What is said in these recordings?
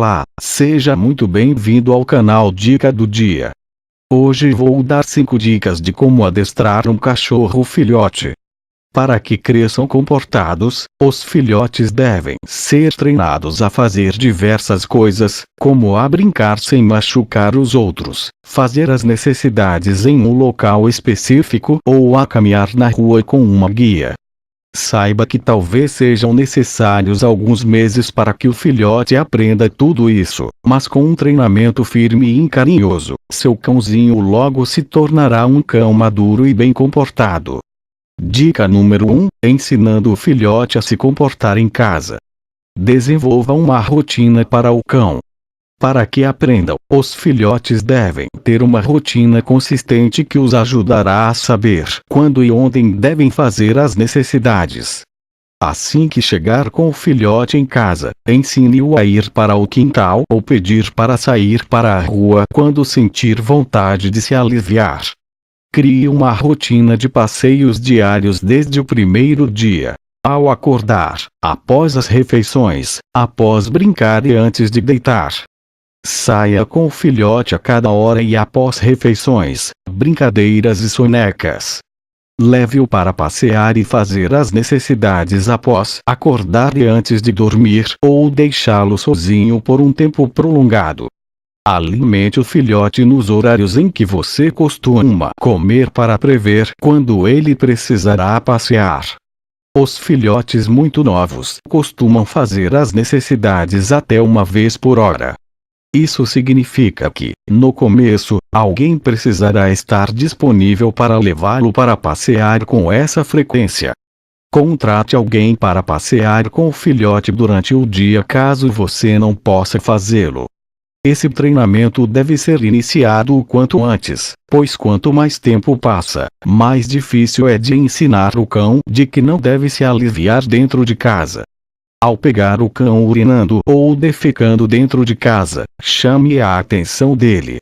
Olá, seja muito bem-vindo ao canal Dica do Dia. Hoje vou dar 5 dicas de como adestrar um cachorro filhote. Para que cresçam comportados, os filhotes devem ser treinados a fazer diversas coisas, como a brincar sem machucar os outros, fazer as necessidades em um local específico ou a caminhar na rua com uma guia. Saiba que talvez sejam necessários alguns meses para que o filhote aprenda tudo isso, mas com um treinamento firme e carinhoso, seu cãozinho logo se tornará um cão maduro e bem comportado. Dica número 1: ensinando o filhote a se comportar em casa. Desenvolva uma rotina para o cão. Para que aprendam, os filhotes devem ter uma rotina consistente que os ajudará a saber quando e onde devem fazer as necessidades. Assim que chegar com o filhote em casa, ensine-o a ir para o quintal ou pedir para sair para a rua quando sentir vontade de se aliviar. Crie uma rotina de passeios diários desde o primeiro dia. Ao acordar, após as refeições, após brincar e antes de deitar. Saia com o filhote a cada hora e após refeições, brincadeiras e sonecas. Leve-o para passear e fazer as necessidades após acordar e antes de dormir ou deixá-lo sozinho por um tempo prolongado. Alimente o filhote nos horários em que você costuma comer para prever quando ele precisará passear. Os filhotes muito novos costumam fazer as necessidades até uma vez por hora. Isso significa que, no começo, alguém precisará estar disponível para levá-lo para passear com essa frequência. Contrate alguém para passear com o filhote durante o dia caso você não possa fazê-lo. Esse treinamento deve ser iniciado o quanto antes, pois quanto mais tempo passa, mais difícil é de ensinar o cão de que não deve se aliviar dentro de casa. Ao pegar o cão urinando ou defecando dentro de casa, chame a atenção dele.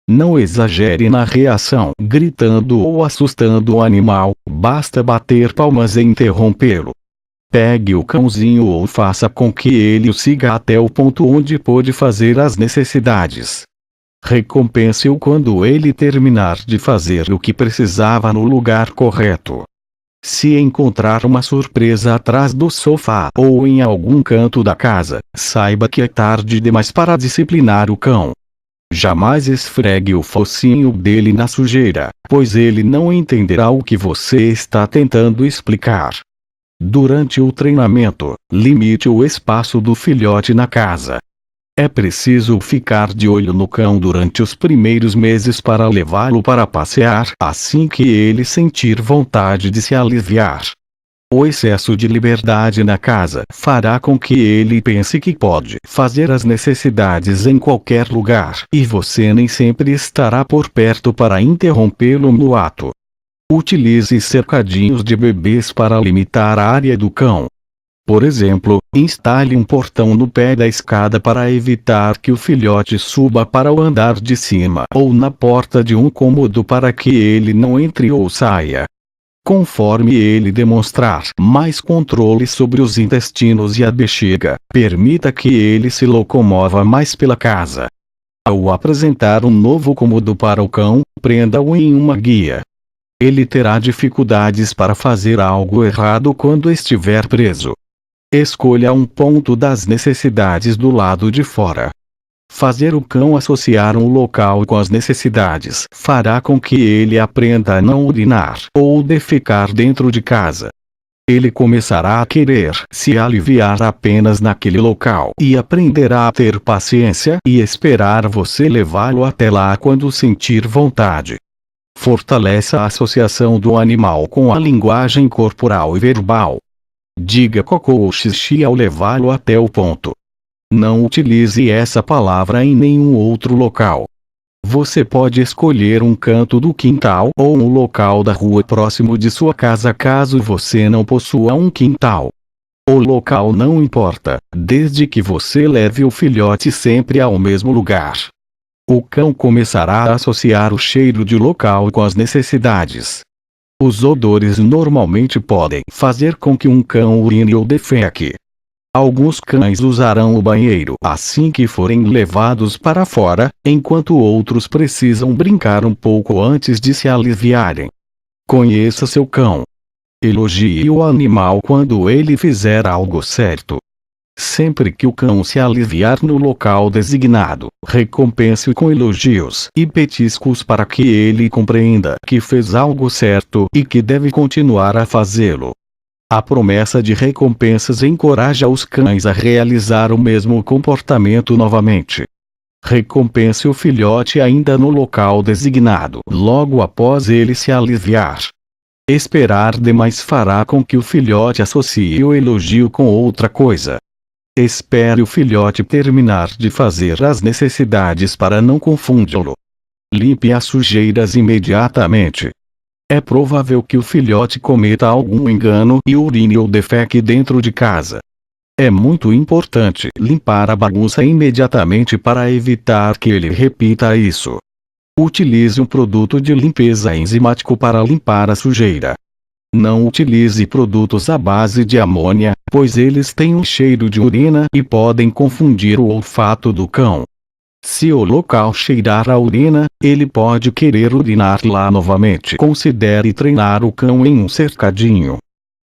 Não exagere na reação, gritando ou assustando o animal, basta bater palmas e interrompê-lo. Pegue o cãozinho ou faça com que ele o siga até o ponto onde pode fazer as necessidades. Recompense-o quando ele terminar de fazer o que precisava no lugar correto. Se encontrar uma surpresa atrás do sofá ou em algum canto da casa, saiba que é tarde demais para disciplinar o cão. Jamais esfregue o focinho dele na sujeira, pois ele não entenderá o que você está tentando explicar. Durante o treinamento, limite o espaço do filhote na casa. É preciso ficar de olho no cão durante os primeiros meses para levá-lo para passear assim que ele sentir vontade de se aliviar. O excesso de liberdade na casa fará com que ele pense que pode fazer as necessidades em qualquer lugar e você nem sempre estará por perto para interrompê-lo no ato. Utilize cercadinhos de bebês para limitar a área do cão. Por exemplo, instale um portão no pé da escada para evitar que o filhote suba para o andar de cima ou na porta de um cômodo para que ele não entre ou saia. Conforme ele demonstrar mais controle sobre os intestinos e a bexiga, permita que ele se locomova mais pela casa. Ao apresentar um novo cômodo para o cão, prenda-o em uma guia. Ele terá dificuldades para fazer algo errado quando estiver preso. Escolha um ponto das necessidades do lado de fora. Fazer o cão associar um local com as necessidades fará com que ele aprenda a não urinar ou defecar dentro de casa. Ele começará a querer se aliviar apenas naquele local e aprenderá a ter paciência e esperar você levá-lo até lá quando sentir vontade. Fortaleça a associação do animal com a linguagem corporal e verbal. Diga cocô ou xixi ao levá-lo até o ponto. Não utilize essa palavra em nenhum outro local. Você pode escolher um canto do quintal ou um local da rua próximo de sua casa caso você não possua um quintal. O local não importa, desde que você leve o filhote sempre ao mesmo lugar. O cão começará a associar o cheiro de local com as necessidades. Os odores normalmente podem fazer com que um cão urine ou defeque. Alguns cães usarão o banheiro assim que forem levados para fora, enquanto outros precisam brincar um pouco antes de se aliviarem. Conheça seu cão. Elogie o animal quando ele fizer algo certo. Sempre que o cão se aliviar no local designado, recompense-o com elogios e petiscos para que ele compreenda que fez algo certo e que deve continuar a fazê-lo. A promessa de recompensas encoraja os cães a realizar o mesmo comportamento novamente. Recompense o filhote ainda no local designado, logo após ele se aliviar. Esperar demais fará com que o filhote associe o elogio com outra coisa. Espere o filhote terminar de fazer as necessidades para não confundi-lo. Limpe as sujeiras imediatamente. É provável que o filhote cometa algum engano e urine ou defeque dentro de casa. É muito importante limpar a bagunça imediatamente para evitar que ele repita isso. Utilize um produto de limpeza enzimático para limpar a sujeira. Não utilize produtos à base de amônia, pois eles têm um cheiro de urina e podem confundir o olfato do cão. Se o local cheirar a urina, ele pode querer urinar lá novamente. Considere treinar o cão em um cercadinho.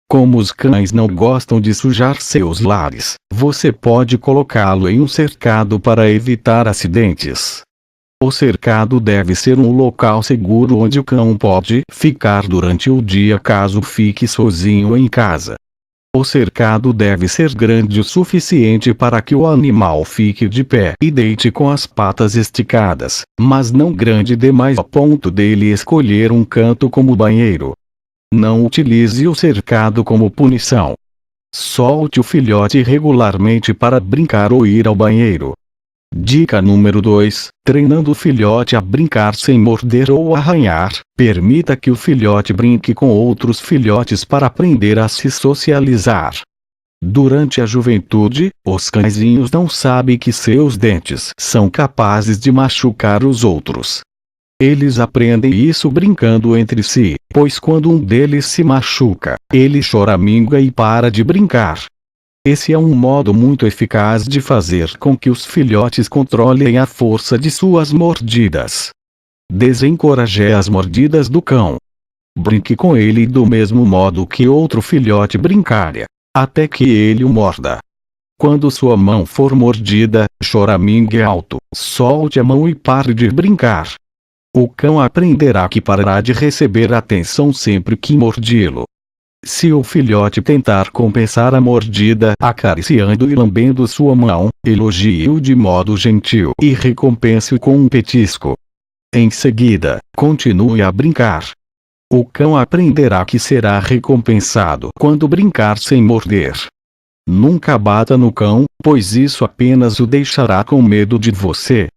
Como os cães não gostam de sujar seus lares, você pode colocá-lo em um cercado para evitar acidentes. O cercado deve ser um local seguro onde o cão pode ficar durante o dia caso fique sozinho em casa. O cercado deve ser grande o suficiente para que o animal fique de pé e deite com as patas esticadas, mas não grande demais a ponto dele escolher um canto como banheiro. Não utilize o cercado como punição. Solte o filhote regularmente para brincar ou ir ao banheiro. Dica número 2: treinando o filhote a brincar sem morder ou arranhar. Permita que o filhote brinque com outros filhotes para aprender a se socializar. Durante a juventude, os cãezinhos não sabem que seus dentes são capazes de machucar os outros. Eles aprendem isso brincando entre si, pois quando um deles se machuca, ele choraminga e para de brincar. Esse é um modo muito eficaz de fazer com que os filhotes controlem a força de suas mordidas. Desencoraje as mordidas do cão. Brinque com ele do mesmo modo que outro filhote brincaria, até que ele o morda. Quando sua mão for mordida, choramingue alto, solte a mão e pare de brincar. O cão aprenderá que parará de receber atenção sempre que mordi-lo. Se o filhote tentar compensar a mordida acariciando e lambendo sua mão, elogie-o de modo gentil e recompense-o com um petisco. Em seguida, continue a brincar. O cão aprenderá que será recompensado quando brincar sem morder. Nunca bata no cão, pois isso apenas o deixará com medo de você.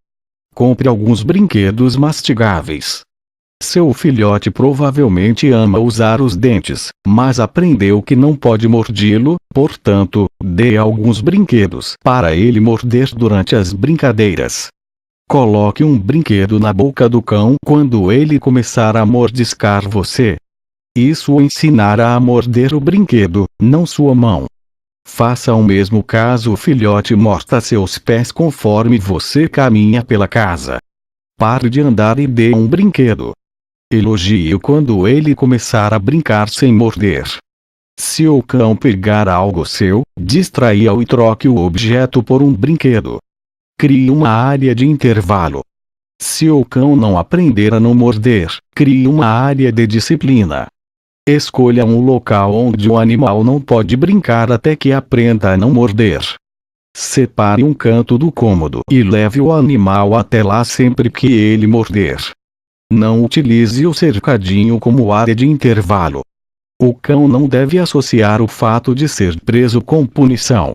Compre alguns brinquedos mastigáveis. Seu filhote provavelmente ama usar os dentes, mas aprendeu que não pode mordê-lo, portanto, dê alguns brinquedos para ele morder durante as brincadeiras. Coloque um brinquedo na boca do cão quando ele começar a mordiscar você. Isso o ensinará a morder o brinquedo, não sua mão. Faça o mesmo caso o filhote morda seus pés conforme você caminha pela casa. Pare de andar e dê um brinquedo. Elogie-o quando ele começar a brincar sem morder. Se o cão pegar algo seu, distraia-o e troque o objeto por um brinquedo. Crie uma área de intervalo. Se o cão não aprender a não morder, crie uma área de disciplina. Escolha um local onde o animal não pode brincar até que aprenda a não morder. Separe um canto do cômodo e leve o animal até lá sempre que ele morder. Não utilize o cercadinho como área de intervalo. O cão não deve associar o fato de ser preso com punição.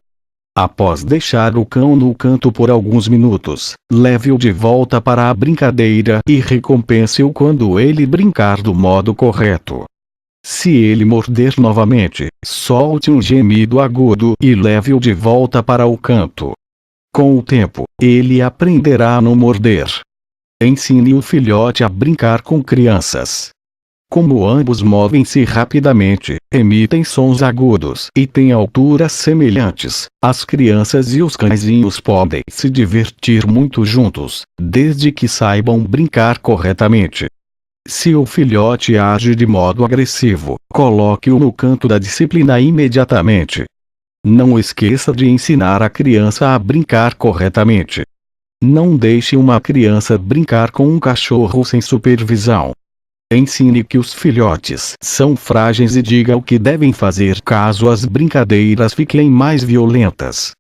Após deixar o cão no canto por alguns minutos, leve-o de volta para a brincadeira e recompense-o quando ele brincar do modo correto. Se ele morder novamente, solte um gemido agudo e leve-o de volta para o canto. Com o tempo, ele aprenderá a não morder. Ensine o filhote a brincar com crianças. Como ambos movem-se rapidamente, emitem sons agudos e têm alturas semelhantes, as crianças e os cãezinhos podem se divertir muito juntos, desde que saibam brincar corretamente. Se o filhote age de modo agressivo, coloque-o no canto da disciplina imediatamente. Não esqueça de ensinar a criança a brincar corretamente. Não deixe uma criança brincar com um cachorro sem supervisão. Ensine que os filhotes são frágeis e diga o que devem fazer caso as brincadeiras fiquem mais violentas.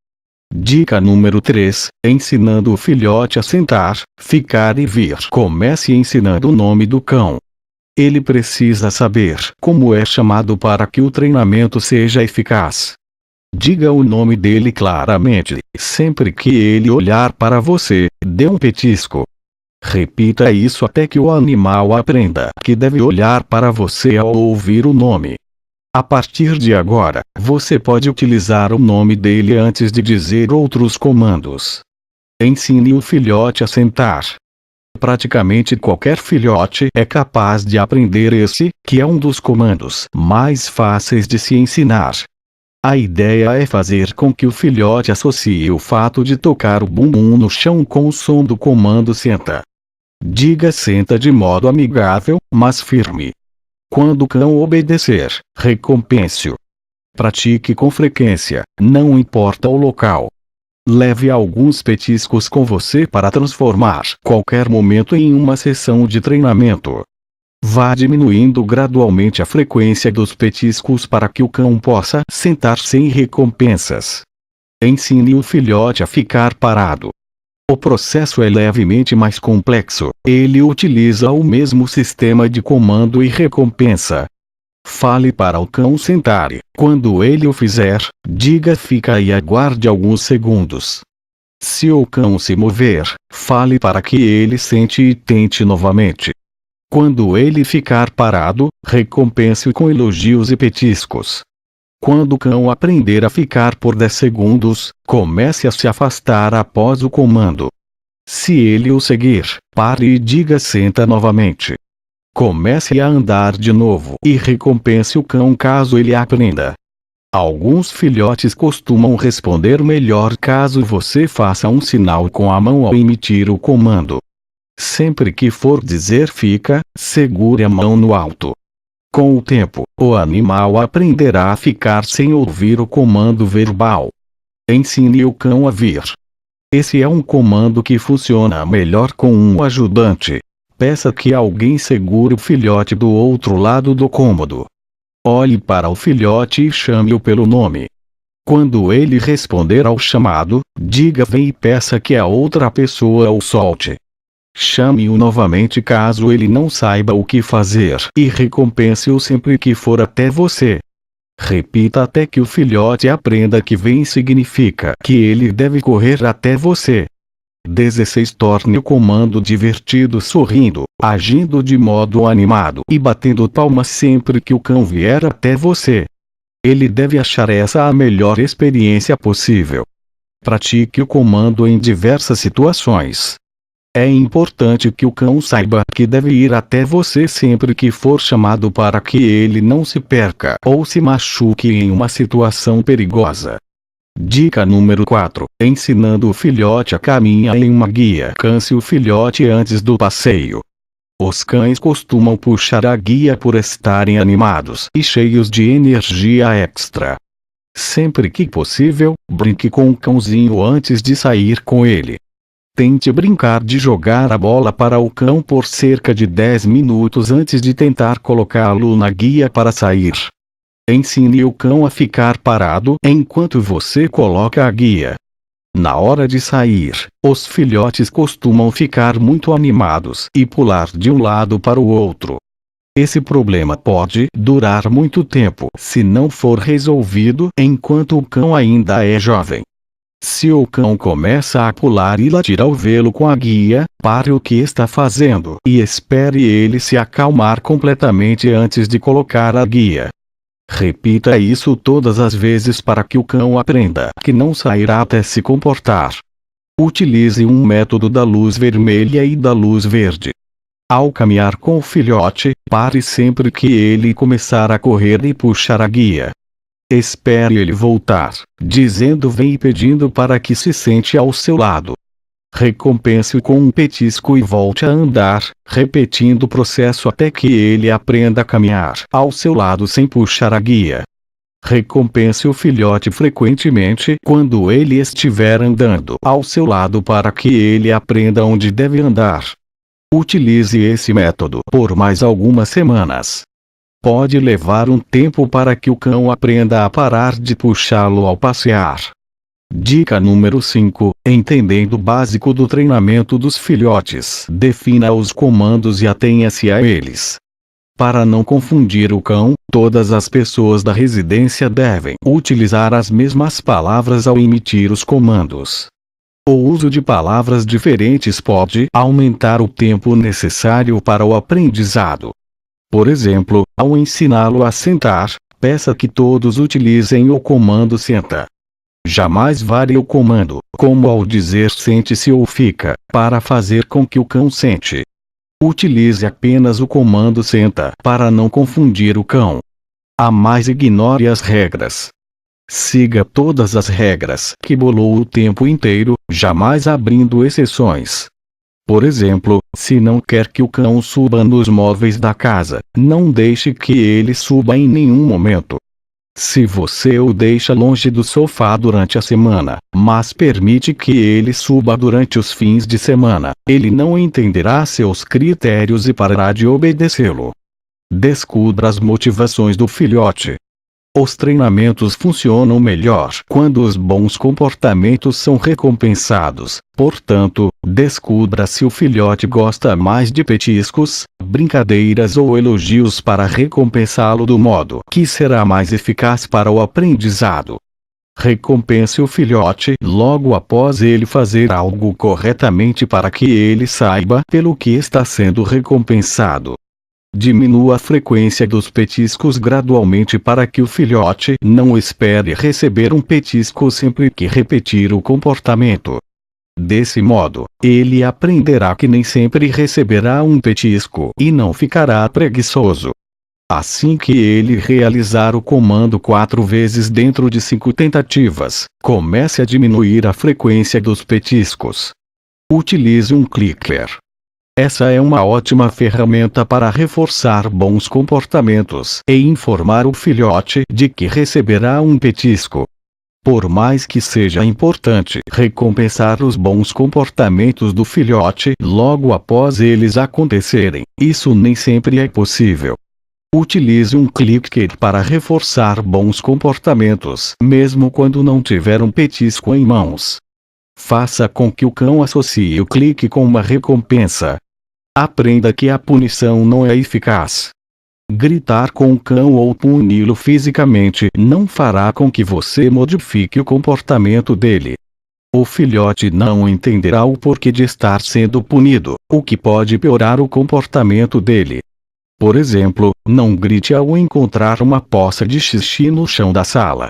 Dica número 3: ensinando o filhote a sentar, ficar e vir. Comece ensinando o nome do cão. Ele precisa saber como é chamado para que o treinamento seja eficaz. Diga o nome dele claramente. Sempre que ele olhar para você, dê um petisco. Repita isso até que o animal aprenda que deve olhar para você ao ouvir o nome. A partir de agora, você pode utilizar o nome dele antes de dizer outros comandos. Ensine o filhote a sentar. Praticamente qualquer filhote é capaz de aprender esse, que é um dos comandos mais fáceis de se ensinar. A ideia é fazer com que o filhote associe o fato de tocar o bumbum no chão com o som do comando senta. Diga senta de modo amigável, mas firme. Quando o cão obedecer, recompense-o. Pratique com frequência, não importa o local. Leve alguns petiscos com você para transformar qualquer momento em uma sessão de treinamento. Vá diminuindo gradualmente a frequência dos petiscos para que o cão possa sentar sem recompensas. Ensine o filhote a ficar parado. O processo é levemente mais complexo. Ele utiliza o mesmo sistema de comando e recompensa. Fale para o cão sentar e, quando ele o fizer, diga fica e aguarde alguns segundos. Se o cão se mover, fale para que ele sente e tente novamente. Quando ele ficar parado, recompense-o com elogios e petiscos. Quando o cão aprender a ficar por 10 segundos, comece a se afastar após o comando. Se ele o seguir, pare e diga senta novamente. Comece a andar de novo e recompense o cão caso ele aprenda. Alguns filhotes costumam responder melhor caso você faça um sinal com a mão ao emitir o comando. Sempre que for dizer fica, segure a mão no alto. Com o tempo, o animal aprenderá a ficar sem ouvir o comando verbal. Ensine o cão a vir. Esse é um comando que funciona melhor com um ajudante. Peça que alguém segure o filhote do outro lado do cômodo. Olhe para o filhote e chame-o pelo nome. Quando ele responder ao chamado, diga vem e peça que a outra pessoa o solte. Chame-o novamente caso ele não saiba o que fazer e recompense-o sempre que for até você. Repita até que o filhote aprenda que vem significa que ele deve correr até você. 16. Torne o comando divertido sorrindo, agindo de modo animado e batendo palmas sempre que o cão vier até você. Ele deve achar essa a melhor experiência possível. Pratique o comando em diversas situações. É importante que o cão saiba que deve ir até você sempre que for chamado para que ele não se perca ou se machuque em uma situação perigosa. Dica número 4: ensinando o filhote a caminhar em uma guia. Canse o filhote antes do passeio. Os cães costumam puxar a guia por estarem animados e cheios de energia extra. Sempre que possível, brinque com o cãozinho antes de sair com ele. Tente brincar de jogar a bola para o cão por cerca de 10 minutos antes de tentar colocá-lo na guia para sair. Ensine o cão a ficar parado enquanto você coloca a guia. Na hora de sair, os filhotes costumam ficar muito animados e pular de um lado para o outro. Esse problema pode durar muito tempo se não for resolvido enquanto o cão ainda é jovem. Se o cão começa a pular e latir ao vê-lo com a guia, pare o que está fazendo e espere ele se acalmar completamente antes de colocar a guia. Repita isso todas as vezes para que o cão aprenda que não sairá até se comportar. Utilize um método da luz vermelha e da luz verde. Ao caminhar com o filhote, pare sempre que ele começar a correr e puxar a guia. Espere ele voltar, dizendo vem e pedindo para que se sente ao seu lado. Recompense-o com um petisco e volte a andar, repetindo o processo até que ele aprenda a caminhar ao seu lado sem puxar a guia. Recompense o filhote frequentemente quando ele estiver andando ao seu lado para que ele aprenda onde deve andar. Utilize esse método por mais algumas semanas. Pode levar um tempo para que o cão aprenda a parar de puxá-lo ao passear. Dica número 5: entendendo o básico do treinamento dos filhotes. Defina os comandos e atenha-se a eles. Para não confundir o cão, todas as pessoas da residência devem utilizar as mesmas palavras ao emitir os comandos. O uso de palavras diferentes pode aumentar o tempo necessário para o aprendizado. Por exemplo, ao ensiná-lo a sentar, peça que todos utilizem o comando senta. Jamais varie o comando, como ao dizer sente-se ou fica, para fazer com que o cão sente. Utilize apenas o comando senta para não confundir o cão. A mais ignore as regras. Siga todas as regras que bolou o tempo inteiro, jamais abrindo exceções. Por exemplo, se não quer que o cão suba nos móveis da casa, não deixe que ele suba em nenhum momento. Se você o deixa longe do sofá durante a semana, mas permite que ele suba durante os fins de semana, ele não entenderá seus critérios e parará de obedecê-lo. Descubra as motivações do filhote. Os treinamentos funcionam melhor quando os bons comportamentos são recompensados. Portanto, descubra se o filhote gosta mais de petiscos, brincadeiras ou elogios para recompensá-lo do modo que será mais eficaz para o aprendizado. Recompense o filhote logo após ele fazer algo corretamente para que ele saiba pelo que está sendo recompensado. Diminua a frequência dos petiscos gradualmente para que o filhote não espere receber um petisco sempre que repetir o comportamento. Desse modo, ele aprenderá que nem sempre receberá um petisco e não ficará preguiçoso. Assim que ele realizar o comando 4 vezes dentro de 5 tentativas, comece a diminuir a frequência dos petiscos. Utilize um clicker. Essa é uma ótima ferramenta para reforçar bons comportamentos e informar o filhote de que receberá um petisco. Por mais que seja importante recompensar os bons comportamentos do filhote logo após eles acontecerem, isso nem sempre é possível. Utilize um clicker para reforçar bons comportamentos, mesmo quando não tiver um petisco em mãos. Faça com que o cão associe o clique com uma recompensa. Aprenda que a punição não é eficaz. Gritar com o cão ou puni-lo fisicamente não fará com que você modifique o comportamento dele. O filhote não entenderá o porquê de estar sendo punido, o que pode piorar o comportamento dele. Por exemplo, não grite ao encontrar uma poça de xixi no chão da sala.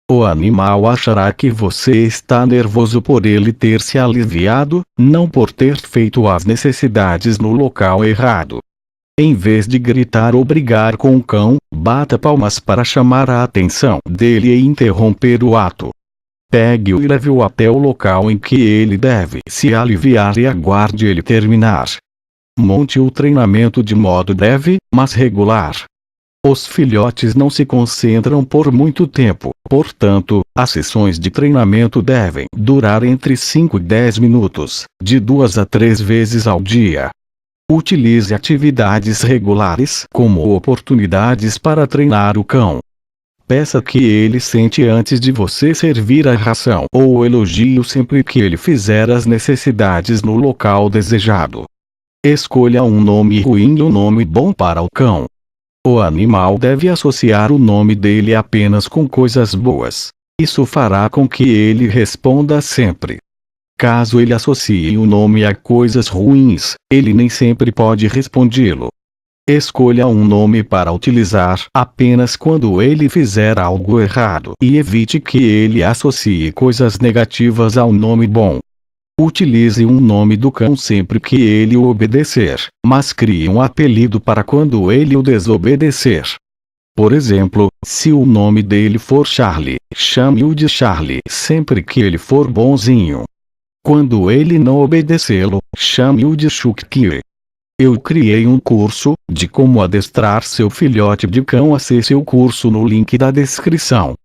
O animal achará que você está nervoso por ele ter se aliviado, não por ter feito as necessidades no local errado. Em vez de gritar ou brigar com o cão, bata palmas para chamar a atenção dele e interromper o ato. Pegue-o e leve-o até o local em que ele deve se aliviar e aguarde ele terminar. Monte o treinamento de modo breve, mas regular. Os filhotes não se concentram por muito tempo, portanto, as sessões de treinamento devem durar entre 5 e 10 minutos, de 2 a 3 vezes ao dia. Utilize atividades regulares como oportunidades para treinar o cão. Peça que ele sente antes de você servir a ração ou elogie-o sempre que ele fizer as necessidades no local desejado. Escolha um nome ruim e um nome bom para o cão. O animal deve associar o nome dele apenas com coisas boas. Isso fará com que ele responda sempre. Caso ele associe o nome a coisas ruins, ele nem sempre pode respondê-lo. Escolha um nome para utilizar apenas quando ele fizer algo errado e evite que ele associe coisas negativas ao nome bom. Utilize um nome do cão sempre que ele o obedecer, mas crie um apelido para quando ele o desobedecer. Por exemplo, se o nome dele for Charlie, chame-o de Charlie sempre que ele for bonzinho. Quando ele não obedecê-lo, chame-o de Chucky. Eu criei um curso de como adestrar seu filhote de cão. Acesse o curso no link da descrição.